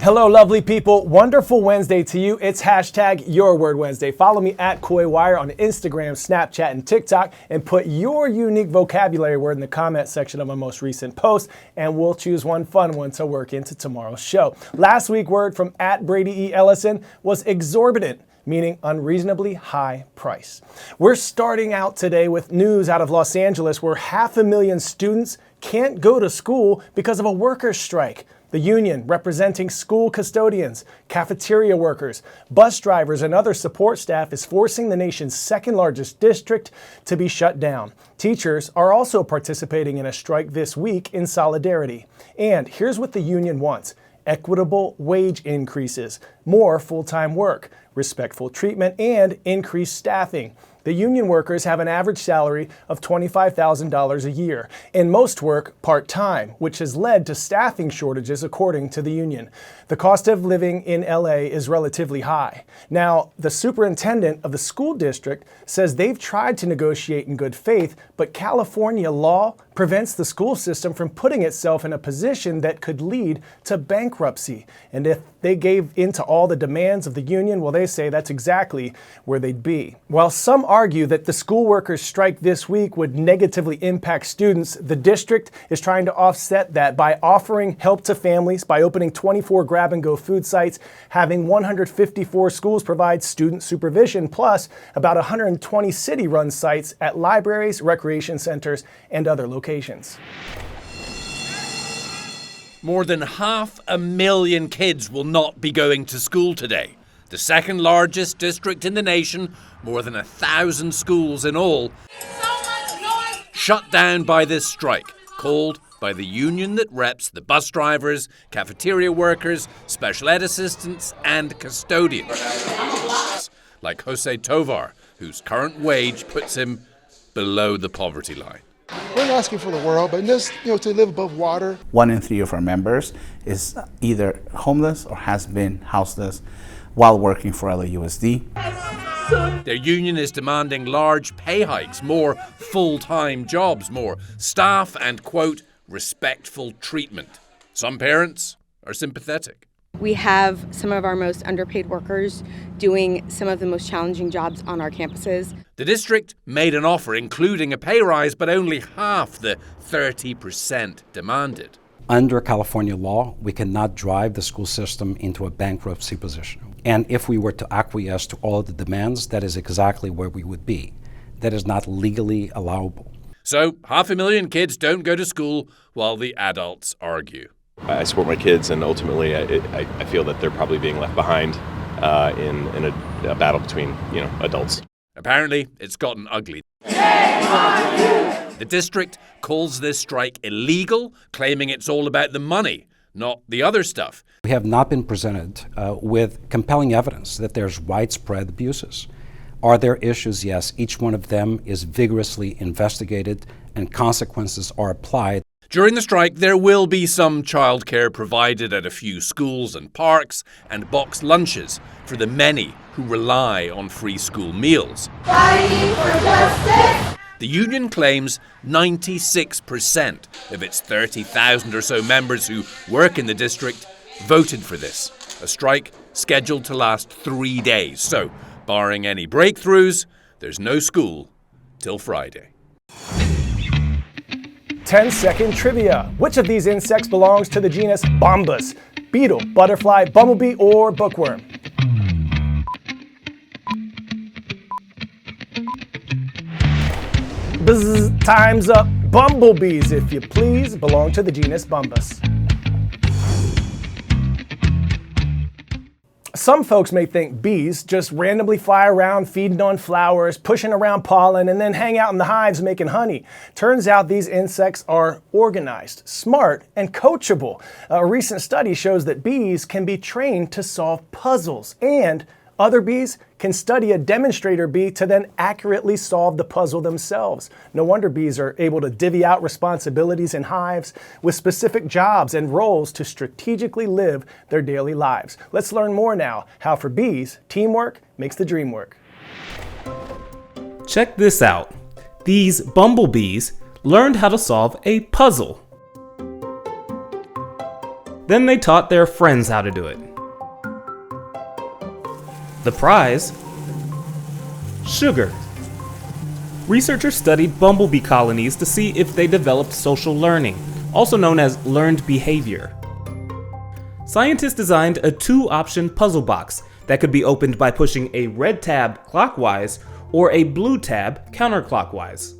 Hello, lovely people. Wonderful Wednesday to you. It's hashtag Your Word Wednesday. Follow me at KoiWire on Instagram, Snapchat, and TikTok, and put your unique vocabulary word in the comment section of my most recent post, and we'll choose one fun one to work into tomorrow's show. Last week's word from @BradyE. was exorbitant, meaning unreasonably high price. We're starting out today with news out of Los Angeles where 500,000 students can't go to school because of a workers' strike. The union, representing school custodians, cafeteria workers, bus drivers, and other support staff, is forcing the nation's second largest district to be shut down. Teachers are also participating in a strike this week in solidarity. And here's what the union wants: equitable wage increases, more full-time work, respectful treatment, and increased staffing. The union workers have an average salary of $25,000 a year, and most work part-time, which has led to staffing shortages according to the union. The cost of living in LA is relatively high. Now, the superintendent of the school district says they've tried to negotiate in good faith, but California law prevents the school system from putting itself in a position that could lead to bankruptcy. And if they gave in to all the demands of the union, well, they say that's exactly where they'd be. While some argue that the school workers' strike this week would negatively impact students, the district is trying to offset that by offering help to families, by opening 24 grab-and-go food sites, having 154 schools provide student supervision, plus about 120 city-run sites at libraries, recreation centers, and other locations. More than 500,000 kids will not be going to school today. The second largest district in the nation, more than 1,000 schools in all, shut down by this strike, called by the union that reps the bus drivers, cafeteria workers, special ed assistants, and custodians. Like Jose Tovar, whose current wage puts him below the poverty line. We're not asking for the world, but just to live above water. 1 in 3 of our members is either homeless or has been houseless while working for LAUSD. Their union is demanding large pay hikes, more full-time jobs, more staff, and, quote, respectful treatment. Some parents are sympathetic. We have some of our most underpaid workers doing some of the most challenging jobs on our campuses. The district made an offer including a pay rise, but only half the 30% demanded. Under California law, we cannot drive the school system into a bankruptcy position. And if we were to acquiesce to all of the demands, that is exactly where we would be. That is not legally allowable. So 500,000 kids don't go to school while the adults argue. I support my kids, and ultimately I feel that they're probably being left behind in a battle between adults. Apparently, it's gotten ugly. The district calls this strike illegal, claiming it's all about the money, not the other stuff. We have not been presented with compelling evidence that there's widespread abuses. Are there issues? Yes. Each one of them is vigorously investigated and consequences are applied. During the strike, there will be some childcare provided at a few schools and parks, and boxed lunches for the many who rely on free school meals. Fighting for justice! The union claims 96% of its 30,000 or so members who work in the district voted for this, a strike scheduled to last 3 days. So, barring any breakthroughs, there's no school till Friday. 10-second trivia. Which of these insects belongs to the genus Bombus? Beetle, butterfly, bumblebee, or bookworm? Buzz, time's up. Bumblebees, if you please, belong to the genus Bombus. Some folks may think bees just randomly fly around feeding on flowers, pushing around pollen, and then hang out in the hives making honey. Turns out these insects are organized, smart, and coachable. A recent study shows that bees can be trained to solve puzzles, and other bees can study a demonstrator bee to then accurately solve the puzzle themselves. No wonder bees are able to divvy out responsibilities in hives with specific jobs and roles to strategically live their daily lives. Let's learn more now how for bees, teamwork makes the dream work. Check this out. These bumblebees learned how to solve a puzzle. Then they taught their friends how to do it. The prize? Sugar. Researchers studied bumblebee colonies to see if they developed social learning, also known as learned behavior. Scientists designed a 2-option puzzle box that could be opened by pushing a red tab clockwise or a blue tab counterclockwise.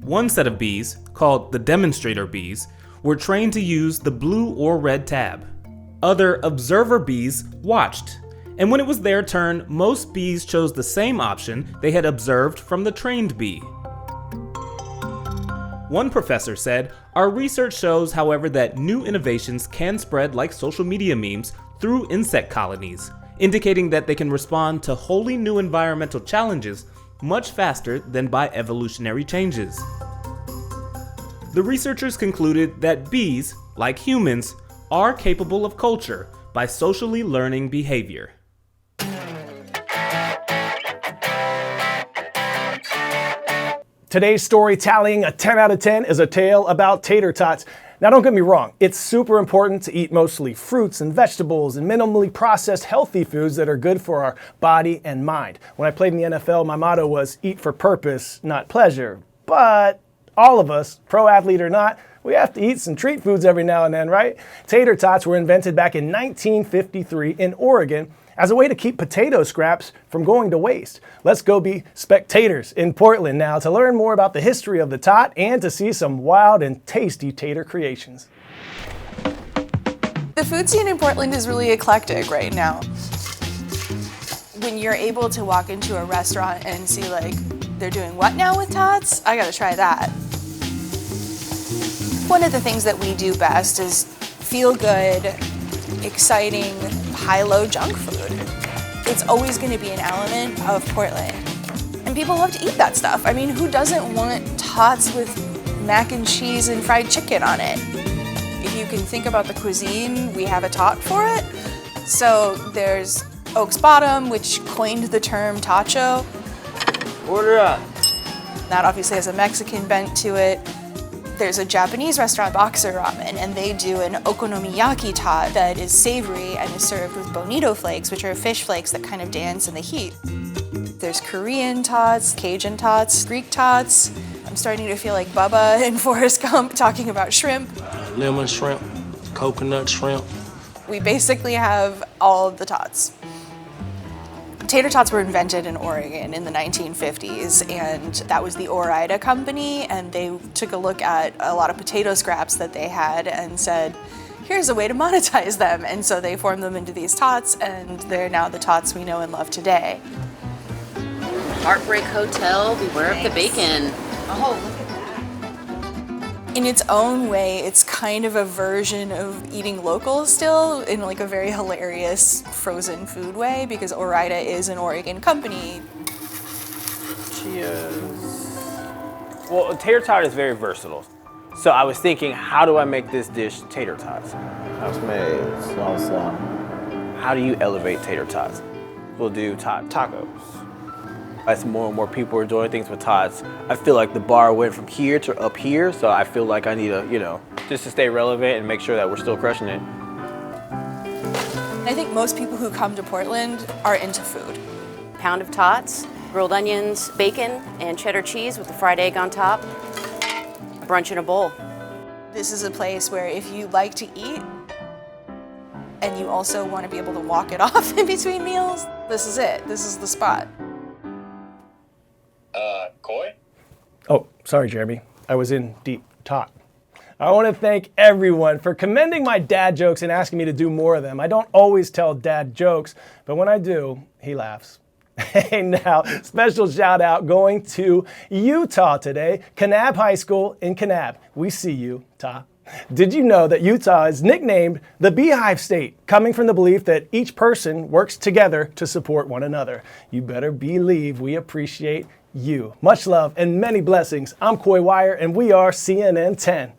One set of bees, called the demonstrator bees, were trained to use the blue or red tab. Other observer bees watched, and when it was their turn, most bees chose the same option they had observed from the trained bee. One professor said, "Our research shows, however, that new innovations can spread like social media memes through insect colonies, indicating that they can respond to wholly new environmental challenges much faster than by evolutionary changes." The researchers concluded that bees, like humans, are capable of culture by socially learning behavior. Today's story, tallying a 10 out of 10, is a tale about tater tots. Now don't get me wrong, it's super important to eat mostly fruits and vegetables and minimally processed healthy foods that are good for our body and mind. When I played in the NFL, my motto was eat for purpose, not pleasure. But all of us, pro athlete or not, we have to eat some treat foods every now and then, right? Tater tots were invented back in 1953 in Oregon as a way to keep potato scraps from going to waste. Let's go be spectators in Portland now to learn more about the history of the tot and to see some wild and tasty tater creations. The food scene in Portland is really eclectic right now. When you're able to walk into a restaurant and see like, they're doing what now with tots? I gotta try that. One of the things that we do best is feel good, exciting, high-low junk food. It's always going to be an element of Portland. And people love to eat that stuff. I mean, who doesn't want tots with mac and cheese and fried chicken on it? If you can think about the cuisine, we have a tot for it. So there's Oaks Bottom, which coined the term tacho. Order up. That obviously has a Mexican bent to it. There's a Japanese restaurant, Boxer Ramen, and they do an okonomiyaki tot that is savory and is served with bonito flakes, which are fish flakes that kind of dance in the heat. There's Korean tots, Cajun tots, Greek tots. I'm starting to feel like Bubba in Forrest Gump talking about shrimp. Lemon shrimp, coconut shrimp. We basically have all of the tots. Tater tots were invented in Oregon in the 1950s, and that was the Ore-Ida company, and they took a look at a lot of potato scraps that they had and said, here's a way to monetize them. And so they formed them into these tots, and they're now the tots we know and love today. Heartbreak Hotel, beware of the bacon. Oh, look at that. In its own way, it's kind of a version of eating local still, in like a very hilarious frozen food way, because Ore-Ida is an Oregon company. Cheers. Well, a tater tot is very versatile. So I was thinking, how do I make this dish tater tots? House-made salsa. How do you elevate tater tots? We'll do tacos. As more and more people are doing things with tots, I feel like the bar went from here to up here, so I feel like I need to, just to stay relevant and make sure that we're still crushing it. I think most people who come to Portland are into food. Pound of tots, grilled onions, bacon, and cheddar cheese with the fried egg on top. Brunch in a bowl. This is a place where if you like to eat and you also want to be able to walk it off in between meals, this is it. This is the spot. Coy? Oh, sorry, Jeremy. I was in deep talk. I want to thank everyone for commending my dad jokes and asking me to do more of them. I don't always tell dad jokes, but when I do, he laughs. Hey, now, special shout out going to Utah today, Kanab High School in Kanab. We see you, Ta. Did you know that Utah is nicknamed the Beehive State, coming from the belief that each person works together to support one another? You better believe we appreciate you. Much love and many blessings. I'm Coy Wire, and we are CNN 10.